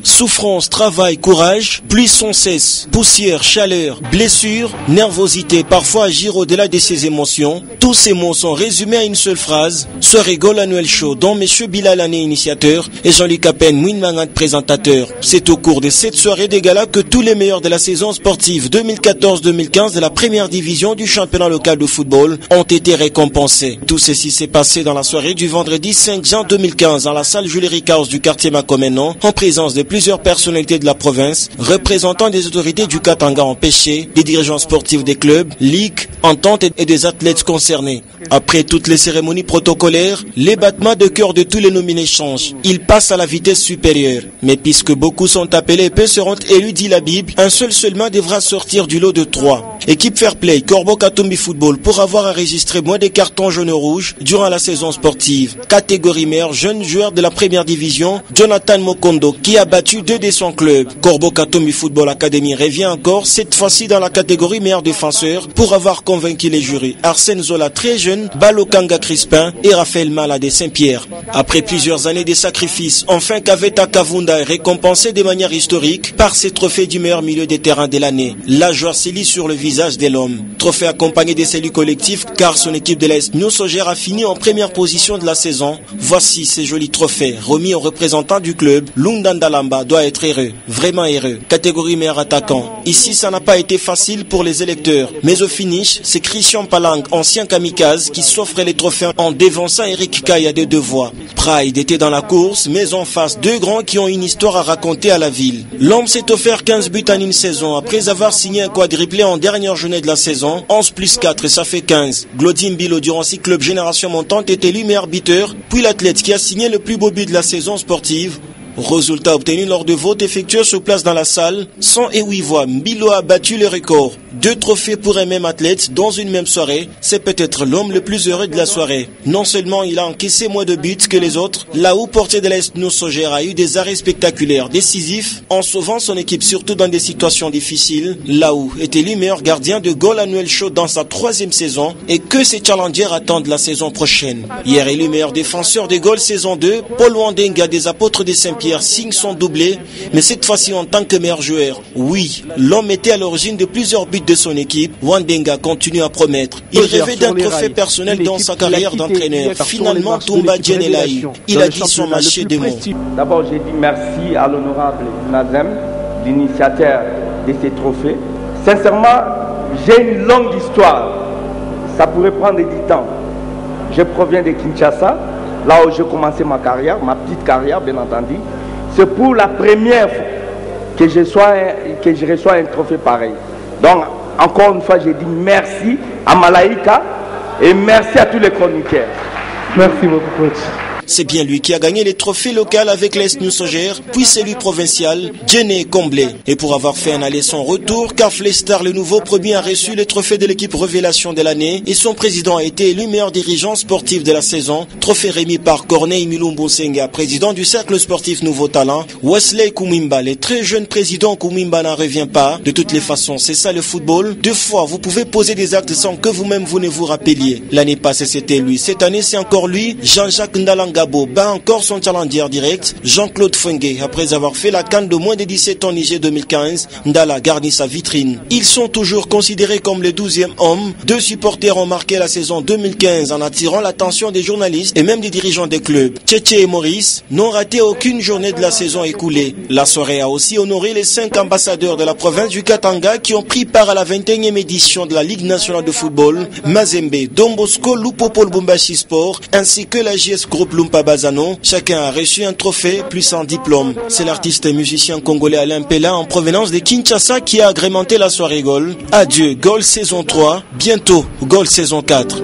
Souffrance, travail, courage, pluie sans cesse, poussière, chaleur, blessure, nervosité, parfois agir au-delà de ses émotions. Tous ces mots sont résumés à une seule phrase. Soirée Goal Annuel Show dont M. Bilal Ané, initiateur, et Jean-Luc Apen Mouinmangat, présentateur. C'est au cours de cette soirée des galas que tous les meilleurs de la saison sportive 2014-2015 de la première division du championnat local de football ont été récompensés. Tout ceci s'est passé dans la soirée du vendredi 5 juin 2015 dans la salle Jules Ricaus du quartier Makomenon, en présence de plusieurs personnalités de la province, représentants des autorités du Katanga empêchés, des dirigeants sportifs des clubs, ligues, ententes et des athlètes concernés. Après toutes les cérémonies protocolaires, les battements de cœur de tous les nominés changent. Ils passent à la vitesse supérieure. Mais puisque beaucoup sont appelés et peu seront élus, dit la Bible, un seul seulement devra sortir du lot de 3. Équipe Fair Play, Corbeau Katumbi Football, pour avoir enregistré moins de cartons jaunes et rouges durant la saison sportive. Catégorie mère, jeune joueur de la première division, Jonathan Mokondo, qui a battu 2 de son club. Corbeau Katumbi Football Academy revient encore, cette fois-ci dans la catégorie meilleur défenseur, pour avoir convaincu les jurys. Arsène Zola, très jeune, Balokanga Crispin et Raphaël Mala de Saint-Pierre. Après plusieurs années de sacrifices, enfin Kaveta Kavunda est récompensé de manière historique par ses trophées du meilleur milieu des terrains de l'année. La joie s'est lit sur le visage de l'homme. Trophée accompagné des saluts collectifs car son équipe de l'Est New Sogère a fini en première position de la saison. Voici ces jolis trophées remis aux représentants du club. Lundandalamba doit être heureux, vraiment heureux. Catégorie meilleur attaquant. Ici, ça n'a pas été facile pour les électeurs. Mais au finish, c'est Christian Palang, ancien kamikaze, qui s'offre les trophées en dévançant Eric Kaya de 2 voix. Pride était dans la course, mais en face, 2 grands qui ont une histoire à raconter à la ville. L'homme s'est offert 15 buts en une saison après avoir signé un quadruplé en dernière journée de la saison. 11 plus 4, ça fait 15. Glodin Bilo, durant 6 clubs Génération Montante, est élu meilleur buteur, puis l'athlète qui a signé le plus beau but de la saison sportive. Résultat obtenu lors de votes effectués sur place dans la salle, 100 et 8 voix. Mbilo a battu le record. 2 trophées pour un même athlète dans une même soirée. C'est peut-être l'homme le plus heureux de la soirée. Non seulement il a encaissé moins de buts que les autres, là où portier de l'Est New Sogère a eu des arrêts spectaculaires, décisifs, en sauvant son équipe surtout dans des situations difficiles. Là où est élu meilleur gardien de Goal Annuel Show dans sa 3e saison et que ses challengers attendent la saison prochaine. Hier élu meilleur défenseur de Goal saison 2, Paul Wandenga des Apôtres de Saint-Pierre signe son doublé, mais cette fois-ci en tant que meilleur joueur. Oui, l'homme était à l'origine de plusieurs buts de son équipe. Wandenga continue à promettre. Il rêvait d'un trophée personnel dans sa carrière d'entraîneur. Finalement, Toumba Djenelaï, il a dit son marché des mots. D'abord, j'ai dit merci à l'honorable Nazem, l'initiateur de ces trophées. Sincèrement, j'ai une longue histoire. Ça pourrait prendre du temps. Je proviens de Kinshasa, là où j'ai commencé ma carrière, ma petite carrière, bien entendu. C'est pour la première fois que je reçois un trophée pareil. Donc, encore une fois, j'ai dit merci à Malaika et merci à tous les chroniqueurs. Merci beaucoup, coach. C'est bien lui qui a gagné les trophées locaux avec l'Est New Sogère, puis celui provincial, Djené Comblé. Et pour avoir fait un aller son retour, Carfley Star, le nouveau premier, a reçu le trophée de l'équipe Révélation de l'année et son président a été élu meilleur dirigeant sportif de la saison. Trophée remis par Corneille Milumbo Senga, président du cercle sportif Nouveau Talent. Wesley Koumimba, le très jeune président Koumimba n'en revient pas. De toutes les façons, c'est ça le football. 2 fois, vous pouvez poser des actes sans que vous-même vous ne vous rappeliez. L'année passée, c'était lui. Cette année, c'est encore lui. Jean-Jacques Ndalang Gabo bat encore son challenger direct, Jean-Claude Fengue. Après avoir fait la canne de moins de 17 ans Niger 2015, Ndala garnit sa vitrine. Ils sont toujours considérés comme le 12e homme. 2 supporters ont marqué la saison 2015 en attirant l'attention des journalistes et même des dirigeants des clubs. Tchétché et Maurice n'ont raté aucune journée de la saison écoulée. La soirée a aussi honoré les 5 ambassadeurs de la province du Katanga qui ont pris part à la 21e édition de la Ligue nationale de football, Mazembe, Don Bosco, Lupopo Lubumbashi Sport, ainsi que la JS Group Lumpa Bazano. Chacun a reçu un trophée plus un diplôme. C'est l'artiste et musicien congolais Alain Pella en provenance de Kinshasa qui a agrémenté la soirée Goal. Adieu Goal saison 3, bientôt Goal saison 4.